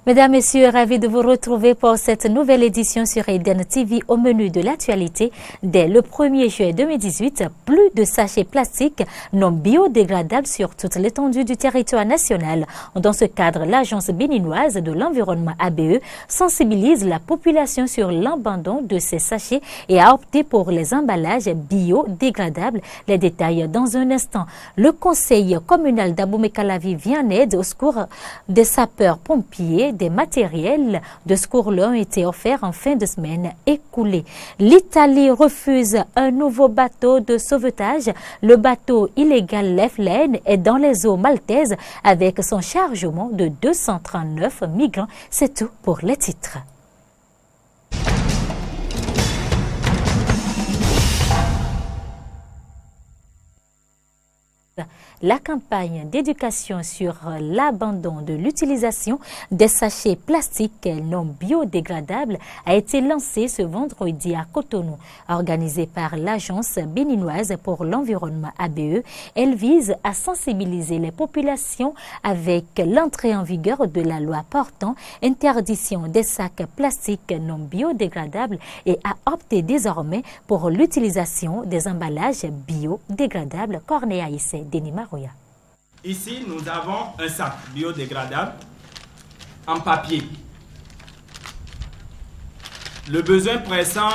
Mesdames, Messieurs, ravis de vous retrouver pour cette nouvelle édition sur Eden TV. Au menu de l'actualité, dès le 1er juillet 2018, plus de sachets plastiques non biodégradables sur toute l'étendue du territoire national. Dans ce cadre, l'Agence béninoise de l'environnement ABE sensibilise la population sur l'abandon de ces sachets et a opté pour les emballages biodégradables. Les détails dans un instant. Le conseil communal d'Abomey-Calavi vient en aide au secours des sapeurs-pompiers. Des matériels de secours leur ont été offerts en fin de semaine écoulée. L'Italie refuse un nouveau bateau de sauvetage. Le bateau illégal Leflen est dans les eaux maltaises avec son chargement de 239 migrants. C'est tout pour les titres. La campagne d'éducation sur l'abandon de l'utilisation des sachets plastiques non biodégradables a été lancée ce vendredi à Cotonou. Organisée par l'Agence béninoise pour l'environnement ABE, elle vise à sensibiliser les populations avec l'entrée en vigueur de la loi portant interdiction des sacs plastiques non biodégradables et a opté désormais pour l'utilisation des emballages biodégradables. Cornéa Issé, Denis Maroya. Ici, nous avons un sac biodégradable en papier. Le besoin pressant,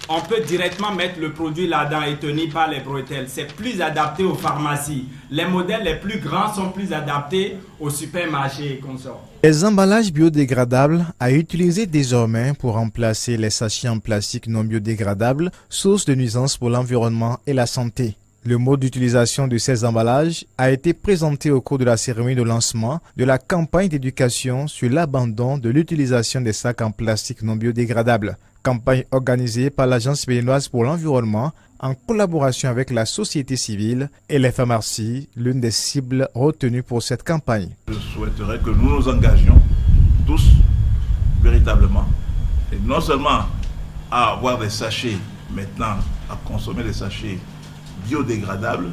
on peut directement mettre le produit là-dedans et tenir par les bretelles. C'est plus adapté aux pharmacies. Les modèles les plus grands sont plus adaptés aux supermarchés et consorts. Les emballages biodégradables à utiliser désormais pour remplacer les sachets en plastique non biodégradables, source de nuisances pour l'environnement et la santé. Le mode d'utilisation de ces emballages a été présenté au cours de la cérémonie de lancement de la campagne d'éducation sur l'abandon de l'utilisation des sacs en plastique non biodégradables. Campagne organisée par l'Agence béninoise pour l'environnement en collaboration avec la société civile et les pharmacies, l'une des cibles retenues pour cette campagne. Je souhaiterais que nous nous engagions tous véritablement, et non seulement à avoir des sachets maintenant, à consommer des sachets biodégradables,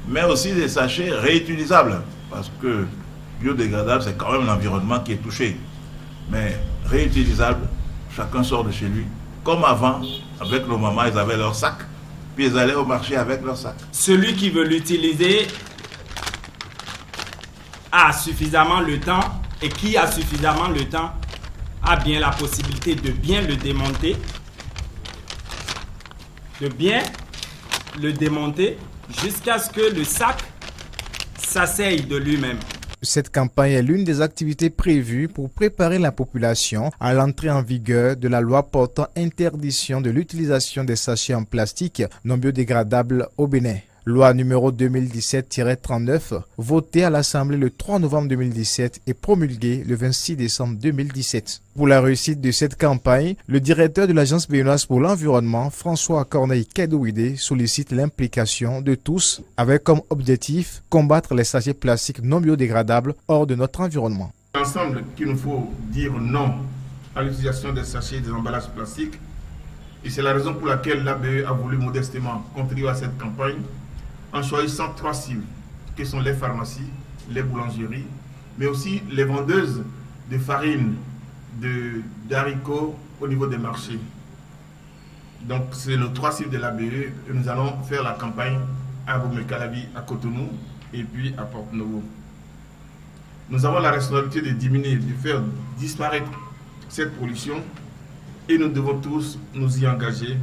mais aussi des sachets réutilisables, parce que biodégradable, c'est quand même l'environnement qui est touché. Mais réutilisable, chacun sort de chez lui. Comme avant, avec nos mamans, ils avaient leur sac, puis ils allaient au marché avec leur sac. Celui qui veut l'utiliser a suffisamment le temps, et qui a suffisamment le temps a bien la possibilité de bien le démonter, jusqu'à ce que le sac s'asseye de lui-même. Cette campagne est l'une des activités prévues pour préparer la population à l'entrée en vigueur de la loi portant interdiction de l'utilisation des sachets en plastique non biodégradables au Bénin. Loi numéro 2017-39, votée à l'Assemblée le 3 novembre 2017 et promulguée le 26 décembre 2017. Pour la réussite de cette campagne, le directeur de l'Agence béninoise pour l'environnement, François Corneille Kedouide, sollicite l'implication de tous avec comme objectif combattre les sachets plastiques non biodégradables hors de notre environnement. Ensemble qu'il nous faut dire non à l'utilisation des sachets et des emballages plastiques. Et c'est la raison pour laquelle l'ABE a voulu modestement contribuer à cette campagne en choisissant 3 cibles, qui sont les pharmacies, les boulangeries, mais aussi les vendeuses de farine, d'haricots au niveau des marchés. Donc c'est nos 3 cibles de l'ABE et nous allons faire la campagne à Abomey-Calavi, à Cotonou et puis à Porto-Novo. Nous avons la responsabilité de diminuer, de faire disparaître cette pollution et nous devons tous nous y engager,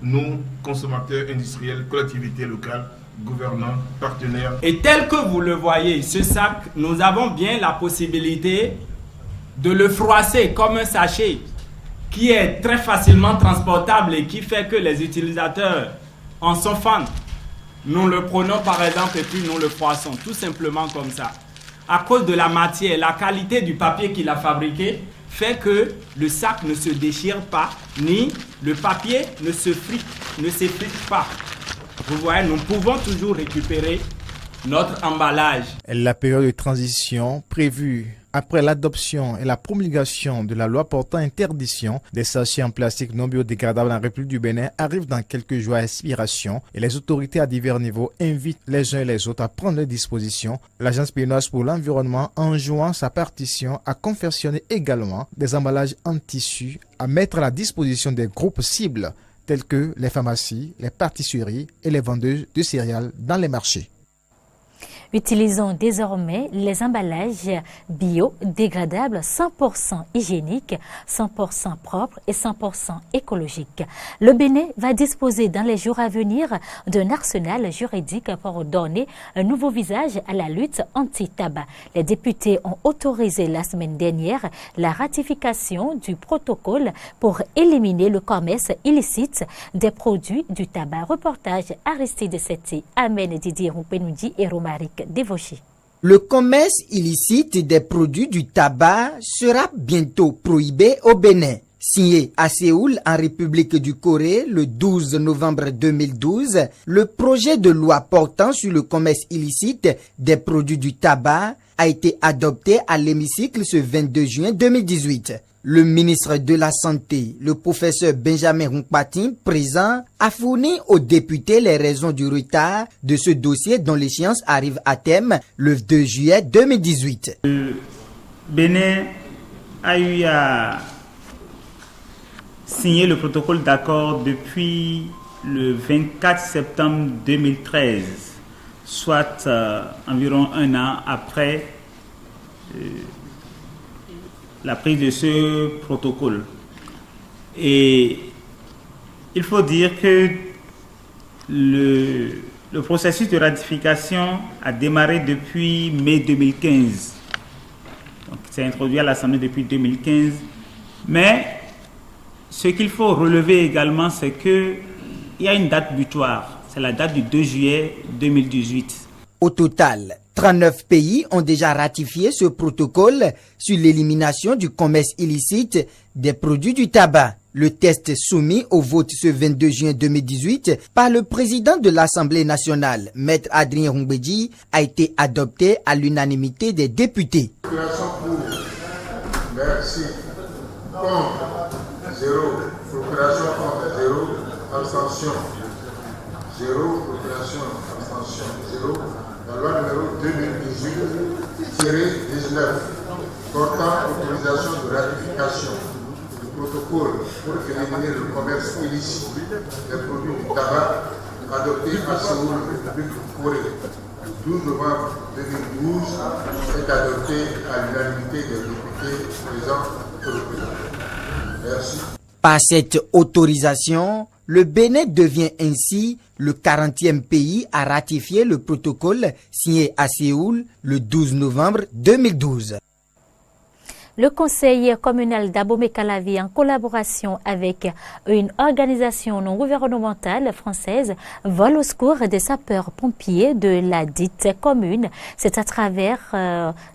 nous, consommateurs, industriels, collectivités locales, gouvernants, partenaires. Et tel que vous le voyez, ce sac, nous avons bien la possibilité de le froisser comme un sachet qui est très facilement transportable et qui fait que les utilisateurs en sont fans. Nous le prenons par exemple et puis nous le froissons, tout simplement comme ça. À cause de la matière, la qualité du papier qu'il a fabriqué fait que le sac ne se déchire pas, ni le papier ne s'effrite pas. Vous voyez, nous pouvons toujours récupérer notre emballage. La période de transition prévue Après l'adoption et la promulgation de la loi portant interdiction des sachets en plastique non biodégradables en République du Bénin arrive dans quelques jours à expiration et les autorités à divers niveaux invitent les uns et les autres à prendre leurs dispositions. L'Agence béninoise pour l'environnement enjoint sa partition à confectionner également des emballages en tissu à mettre à la disposition des groupes cibles tels que les pharmacies, les pâtisseries et les vendeuses de céréales dans les marchés. Utilisons désormais les emballages biodégradables 100% hygiéniques, 100% propres et 100% écologiques. Le Bénin va disposer dans les jours à venir d'un arsenal juridique pour donner un nouveau visage à la lutte anti-tabac. Les députés ont autorisé la semaine dernière la ratification du protocole pour éliminer le commerce illicite des produits du tabac. Reportage Aristide Setti, Amen Didier Roupenoudi et Romaric Devochi. Le commerce illicite des produits du tabac sera bientôt prohibé au Bénin. Signé à Séoul, en République du Corée, le 12 novembre 2012, le projet de loi portant sur le commerce illicite des produits du tabac a été adopté à l'hémicycle ce 22 juin 2018. Le ministre de la Santé, le professeur Benjamin Ronkpatin, présent, a fourni aux députés les raisons du retard de ce dossier dont l'échéance arrive à terme le 2 juillet 2018. Le Bénin a eu à signer le protocole d'accord depuis le 24 septembre 2013, soit environ un an après la prise de ce protocole. Et il faut dire que le processus de ratification a démarré depuis mai 2015. Donc, c'est introduit à l'Assemblée depuis 2015. Mais ce qu'il faut relever également, c'est qu'il y a une date butoir. C'est la date du 2 juillet 2018. Au total, 39 pays ont déjà ratifié ce protocole sur l'élimination du commerce illicite des produits du tabac. Le texte soumis au vote ce 22 juin 2018 par le président de l'Assemblée nationale, Maître Adrien Rombedji, a été adopté à l'unanimité des députés. Procuration pour, merci, contre, 0, procuration contre, 0, abstention, 0, procuration, abstention, 0. La loi numéro 2018-19 portant autorisation de ratification du protocole pour éliminer le commerce illicite des produits du tabac adopté à Séoul, République du Corée, le 12 novembre 2012 est adopté à l'unanimité des députés présents européens. Merci. Par cette autorisation, le Bénin devient ainsi le 40e pays à ratifier le protocole signé à Séoul le 12 novembre 2012. Le conseil communal d'Abomey-Calavi, en collaboration avec une organisation non gouvernementale française, vole au secours des sapeurs-pompiers de la dite commune. C'est à travers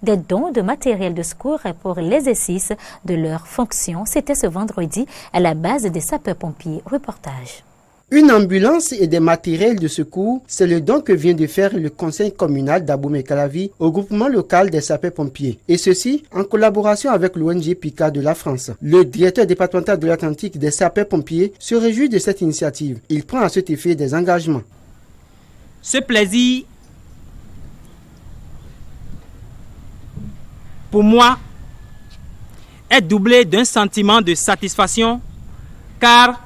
des dons de matériel de secours pour l'exercice de leurs fonctions. C'était ce vendredi à la base des sapeurs-pompiers. Reportage. Une ambulance et des matériels de secours, c'est le don que vient de faire le conseil communal d'Abomey-Calavi au groupement local des sapeurs-pompiers. Et ceci en collaboration avec l'ONG PICA de la France. Le directeur départemental de l'Atlantique des sapeurs-pompiers se réjouit de cette initiative. Il prend à cet effet des engagements. Ce plaisir, pour moi, est doublé d'un sentiment de satisfaction car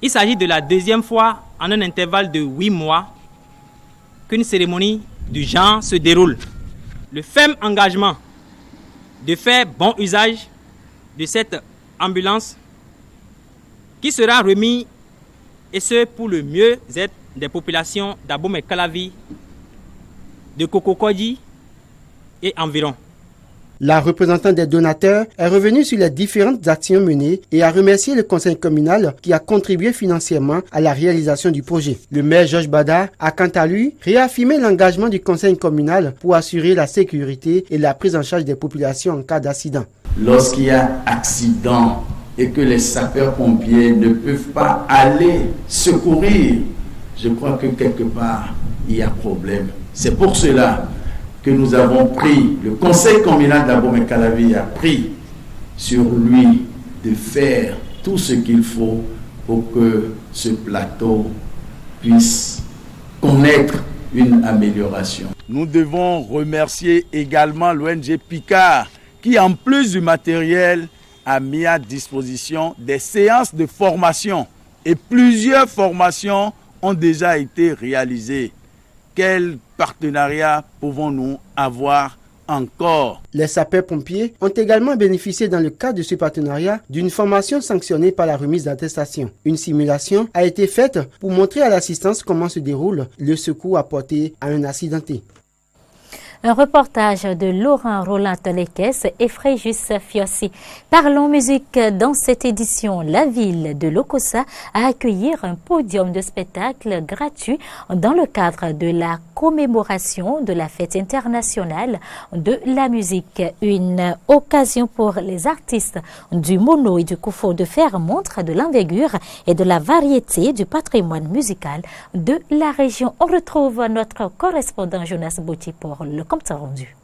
il s'agit de la deuxième fois en un intervalle de 8 mois qu'une cérémonie du genre se déroule. Le ferme engagement de faire bon usage de cette ambulance qui sera remis, et ce pour le mieux-être des populations d'Abomey-Calavi, de Kokokodji et environ. La représentante des donateurs est revenue sur les différentes actions menées et a remercié le conseil communal qui a contribué financièrement à la réalisation du projet. Le maire Georges Bada a quant à lui réaffirmé l'engagement du conseil communal pour assurer la sécurité et la prise en charge des populations en cas d'accident. Lorsqu'il y a accident et que les sapeurs-pompiers ne peuvent pas aller secourir, je crois que quelque part il y a problème. C'est pour cela que nous avons pris, le conseil communal d'Abomey-Calavi a pris sur lui de faire tout ce qu'il faut pour que ce plateau puisse connaître une amélioration. Nous devons remercier également l'ONG Picard qui, en plus du matériel, a mis à disposition des séances de formation. Et plusieurs formations ont déjà été réalisées. Quel partenariat pouvons-nous avoir encore? Les sapeurs-pompiers ont également bénéficié dans le cadre de ce partenariat d'une formation sanctionnée par la remise d'attestation. Une simulation a été faite pour montrer à l'assistance comment se déroule le secours apporté à un accidenté. Un reportage de Laurent Roland-Lekes et Fréjus Fiossi. Parlons musique. Dans cette édition, la ville de Lokossa a accueilli un podium de spectacle gratuit dans le cadre de la commémoration de la fête internationale de la musique. Une occasion pour les artistes du Mono et du Koufo de faire montre de l'envergure et de la variété du patrimoine musical de la région. On retrouve notre correspondant Jonas Bouti pour le compte rendu.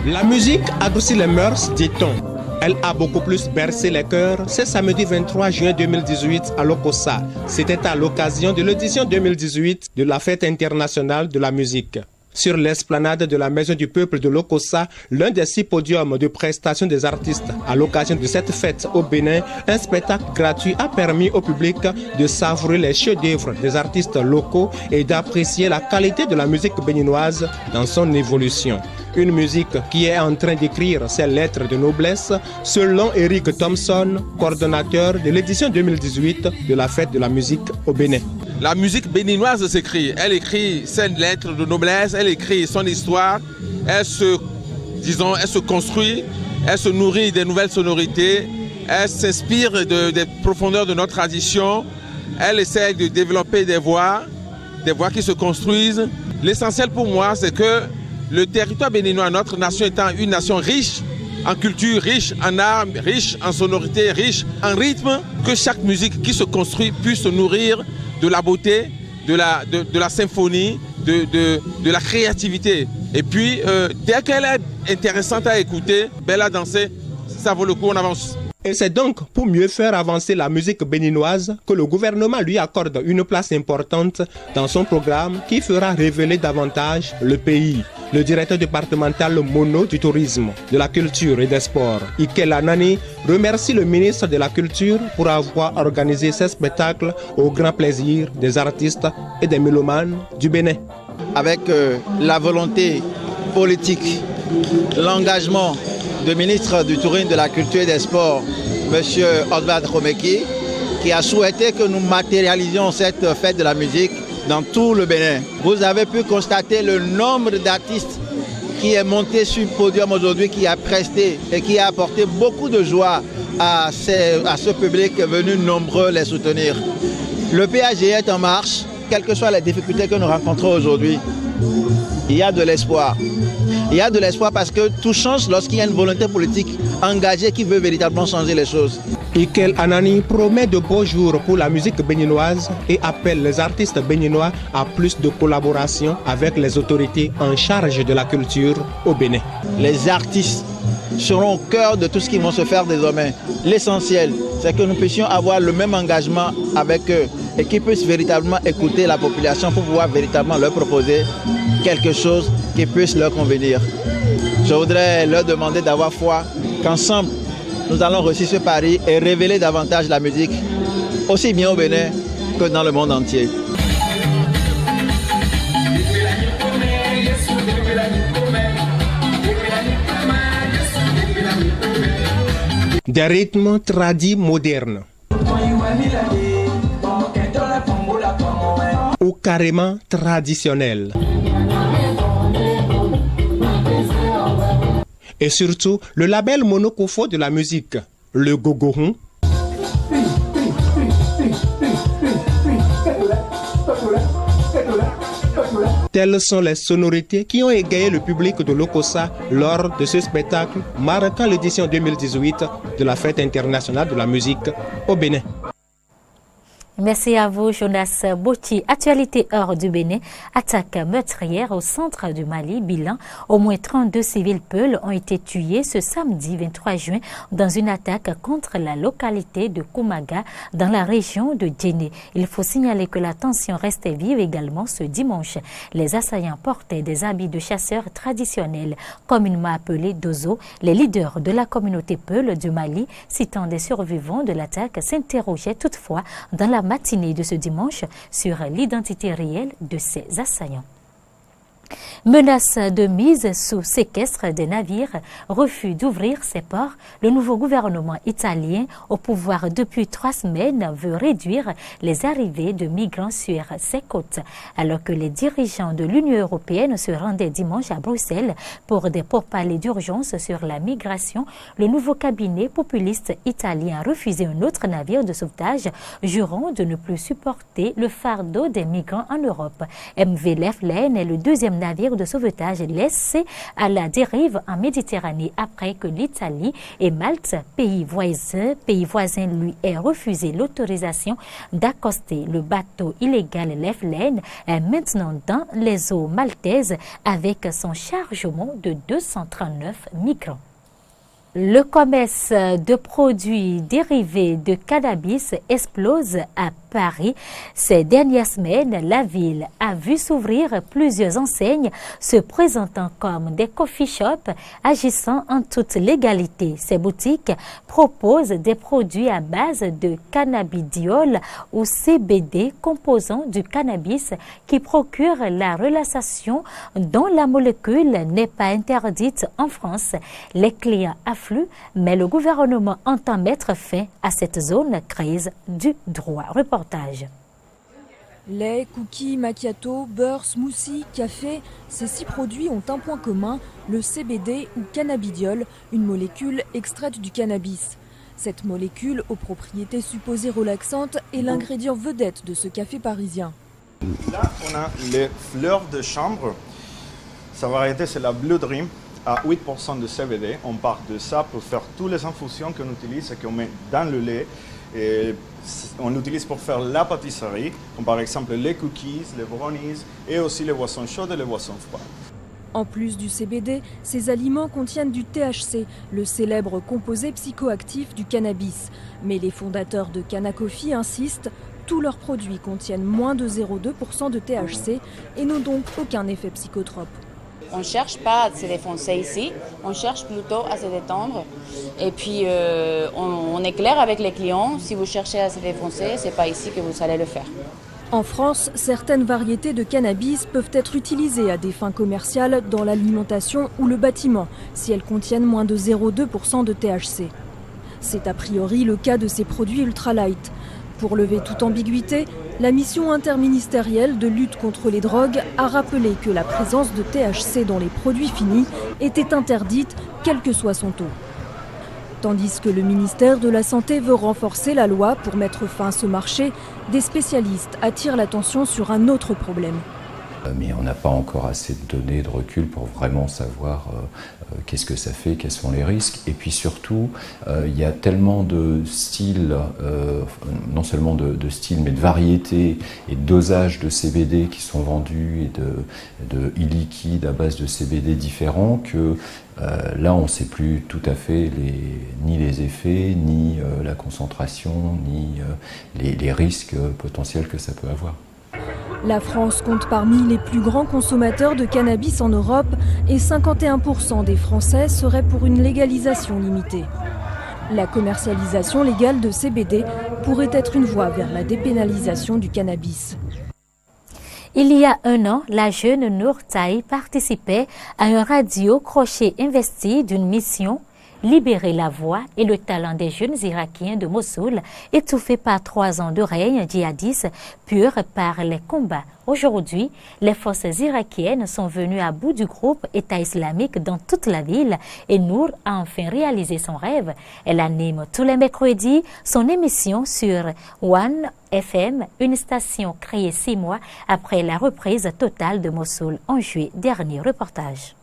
La musique adoucit les mœurs, dit-on. Elle a beaucoup plus bercé les cœurs. C'est samedi 23 juin 2018 à Lokossa. C'était à l'occasion de l'édition 2018 de la Fête internationale de la musique. Sur l'esplanade de la Maison du Peuple de Lokossa, l'un des 6 podiums de prestation des artistes. À l'occasion de cette fête au Bénin, un spectacle gratuit a permis au public de savourer les chefs-d'œuvre des artistes locaux et d'apprécier la qualité de la musique béninoise dans son évolution. Une musique qui est en train d'écrire ses lettres de noblesse, selon Eric Thompson, coordonnateur de l'édition 2018 de la Fête de la musique au Bénin. La musique béninoise s'écrit, elle écrit ses lettres de noblesse, elle écrit son histoire, elle se construit, elle se nourrit des nouvelles sonorités, elle s'inspire des profondeurs de notre tradition, elle essaie de développer des voix qui se construisent. L'essentiel pour moi, c'est que le territoire béninois, notre nation étant une nation riche en culture, riche en art, riche en sonorité, riche en rythme, que chaque musique qui se construit puisse se nourrir de la beauté, de la symphonie, de la créativité. Et puis, dès qu'elle est intéressante à écouter, belle à danser, ça vaut le coup, on avance. Et c'est donc pour mieux faire avancer la musique béninoise que le gouvernement lui accorde une place importante dans son programme qui fera révéler davantage le pays. Le directeur départemental Mono du tourisme, de la culture et des sports, Ikel Anani, remercie le ministre de la Culture pour avoir organisé ce spectacle au grand plaisir des artistes et des mélomanes du Bénin. Avec la volonté politique, l'engagement du ministre du Tourisme, de la Culture et des Sports, M. Oswald Romeki, qui a souhaité que nous matérialisions cette fête de la musique dans tout le Bénin. Vous avez pu constater le nombre d'artistes qui est monté sur le podium aujourd'hui, qui a presté et qui a apporté beaucoup de joie à ce public venu nombreux les soutenir. Le PAG est en marche, quelles que soient les difficultés que nous rencontrons aujourd'hui. Il y a de l'espoir. Il y a de l'espoir parce que tout change lorsqu'il y a une volonté politique engagée qui veut véritablement changer les choses. Ikel Anani promet de beaux jours pour la musique béninoise et appelle les artistes béninois à plus de collaboration avec les autorités en charge de la culture au Bénin. Les artistes seront au cœur de tout ce qui va se faire désormais. L'essentiel, c'est que nous puissions avoir le même engagement avec eux et qu'ils puissent véritablement écouter la population pour pouvoir véritablement leur proposer quelque chose qui puisse leur convenir. Je voudrais leur demander d'avoir foi qu'ensemble, nous allons réussir ce pari et révéler davantage la musique, aussi bien au Bénin que dans le monde entier. Des rythmes tradis modernes ou carrément traditionnels. Et surtout, le label Mono Koufo de la musique, le Gogohon, telles sont les sonorités qui ont égayé le public de Lokossa lors de ce spectacle marquant l'édition 2018 de la Fête internationale de la musique au Bénin. Merci à vous, Jonas Boti. Actualité hors du Bénin. Attaque meurtrière au centre du Mali. Bilan. Au moins 32 civils Peuls ont été tués ce samedi 23 juin dans une attaque contre la localité de Koumaga dans la région de Djéné. Il faut signaler que la tension restait vive également ce dimanche. Les assaillants portaient des habits de chasseurs traditionnels, communément appelés dozo. Les leaders de la communauté Peul du Mali, citant des survivants de l'attaque, s'interrogeaient toutefois dans la matinée de ce dimanche sur l'identité réelle de ces assaillants. Menace de mise sous séquestre des navires, refus d'ouvrir ses ports. Le nouveau gouvernement italien, au pouvoir depuis 3 semaines, veut réduire les arrivées de migrants sur ses côtes. Alors que les dirigeants de l'Union européenne se rendaient dimanche à Bruxelles pour des pourparlers d'urgence sur la migration, le nouveau cabinet populiste italien a refusé un autre navire de sauvetage, jurant de ne plus supporter le fardeau des migrants en Europe. MV Leflen est le deuxième navire de sauvetage laissé à la dérive en Méditerranée après que l'Italie et Malte, pays voisins, lui aient refusé l'autorisation d'accoster. Le bateau illégal Leflen est maintenant dans les eaux maltaises avec son chargement de 239 migrants. Le commerce de produits dérivés de cannabis explose à Paris. Ces dernières semaines, la ville a vu s'ouvrir plusieurs enseignes se présentant comme des coffee shops agissant en toute légalité. Ces boutiques proposent des produits à base de cannabidiol ou CBD, composant du cannabis qui procure la relaxation dont la molécule n'est pas interdite en France. Les clients affluent, mais le gouvernement entend mettre fin à cette zone grise du droit. Reportage. Lait, cookies, macchiato, beurre, smoothie, café, ces 6 produits ont un point commun, le CBD ou cannabidiol, une molécule extraite du cannabis. Cette molécule, aux propriétés supposées relaxantes, est l'ingrédient vedette de ce café parisien. Là, on a les fleurs de chambre. Sa variété, c'est la Blue Dream, à 8% de CBD. On part de ça pour faire toutes les infusions qu'on utilise et qu'on met dans le lait. Et on l'utilise pour faire la pâtisserie, comme par exemple les cookies, les brownies et aussi les boissons chaudes et les boissons froides. En plus du CBD, ces aliments contiennent du THC, le célèbre composé psychoactif du cannabis. Mais les fondateurs de Cannacoffee insistent, tous leurs produits contiennent moins de 0,2% de THC et n'ont donc aucun effet psychotrope. On ne cherche pas à se défoncer ici, on cherche plutôt à se détendre. Et puis on est clair avec les clients, si vous cherchez à se défoncer, ce n'est pas ici que vous allez le faire. En France, certaines variétés de cannabis peuvent être utilisées à des fins commerciales dans l'alimentation ou le bâtiment, si elles contiennent moins de 0,2% de THC. C'est a priori le cas de ces produits ultralight. Pour lever toute ambiguïté, la mission interministérielle de lutte contre les drogues a rappelé que la présence de THC dans les produits finis était interdite, quel que soit son taux. Tandis que le ministère de la Santé veut renforcer la loi pour mettre fin à ce marché, des spécialistes attirent l'attention sur un autre problème. Mais on n'a pas encore assez de données, de recul pour vraiment savoir qu'est-ce que ça fait, quels sont les risques. Et puis surtout, il y a tellement de styles, non seulement de styles, mais de variétés et de dosages de CBD qui sont vendus et de e-liquide à base de CBD différents que là, on ne sait plus tout à fait ni les effets, ni la concentration, ni les risques potentiels que ça peut avoir. La France compte parmi les plus grands consommateurs de cannabis en Europe et 51% des Français seraient pour une légalisation limitée. La commercialisation légale de CBD pourrait être une voie vers la dépénalisation du cannabis. Il y a 1 an, la jeune Nour Taï participait à un radio-crochet investi d'une mission libérer la voix et le talent des jeunes Irakiens de Mossoul, étouffés par 3 ans de règne djihadiste pur par les combats. Aujourd'hui, les forces irakiennes sont venues à bout du groupe État islamique dans toute la ville et Nour a enfin réalisé son rêve. Elle anime tous les mercredis son émission sur One FM, une station créée 6 mois après la reprise totale de Mossoul en juillet dernier. Reportage.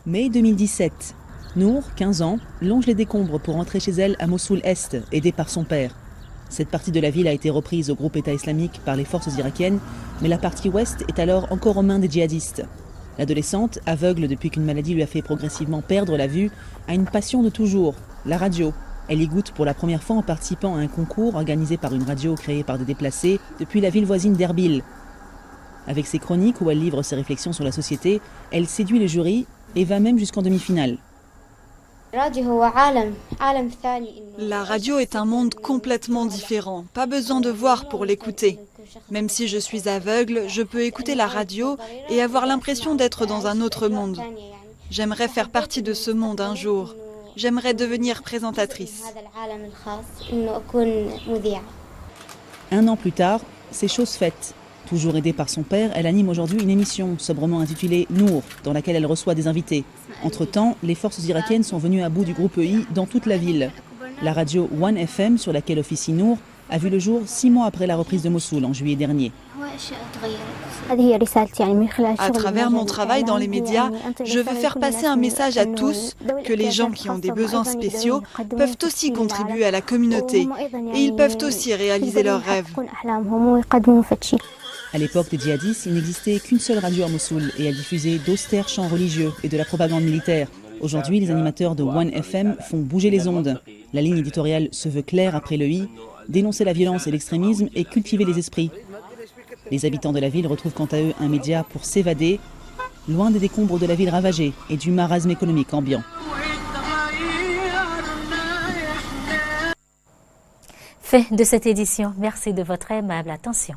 Mai 2017. Nour, 15 ans, longe les décombres pour rentrer chez elle à Mossoul-Est, aidée par son père. Cette partie de la ville a été reprise au groupe État islamique par les forces irakiennes, mais la partie ouest est alors encore aux mains des djihadistes. L'adolescente, aveugle depuis qu'une maladie lui a fait progressivement perdre la vue, a une passion de toujours, la radio. Elle y goûte pour la première fois en participant à un concours organisé par une radio créée par des déplacés depuis la ville voisine d'Erbil. Avec ses chroniques où elle livre ses réflexions sur la société, elle séduit le jury et va même jusqu'en demi-finale. La radio est un monde complètement différent. Pas besoin de voir pour l'écouter. Même si je suis aveugle, je peux écouter la radio et avoir l'impression d'être dans un autre monde. J'aimerais faire partie de ce monde un jour. J'aimerais devenir présentatrice. Un an plus tard, c'est chose faite. Toujours aidée par son père, elle anime aujourd'hui une émission sobrement intitulée Nour, dans laquelle elle reçoit des invités. Entre-temps, les forces irakiennes sont venues à bout du groupe EI dans toute la ville. La radio One FM, sur laquelle officie Nour, a vu le jour 6 mois après la reprise de Mossoul en juillet dernier. À travers mon travail dans les médias, je veux faire passer un message à tous que les gens qui ont des besoins spéciaux peuvent aussi contribuer à la communauté et ils peuvent aussi réaliser leurs rêves. À l'époque des djihadistes, il n'existait qu'une seule radio à Mossoul et elle diffusait d'austères chants religieux et de la propagande militaire. Aujourd'hui, les animateurs de One FM font bouger les ondes. La ligne éditoriale se veut claire après le i, dénoncer la violence et l'extrémisme et cultiver les esprits. Les habitants de la ville retrouvent quant à eux un média pour s'évader, loin des décombres de la ville ravagée et du marasme économique ambiant. Fin de cette édition. Merci de votre aimable attention.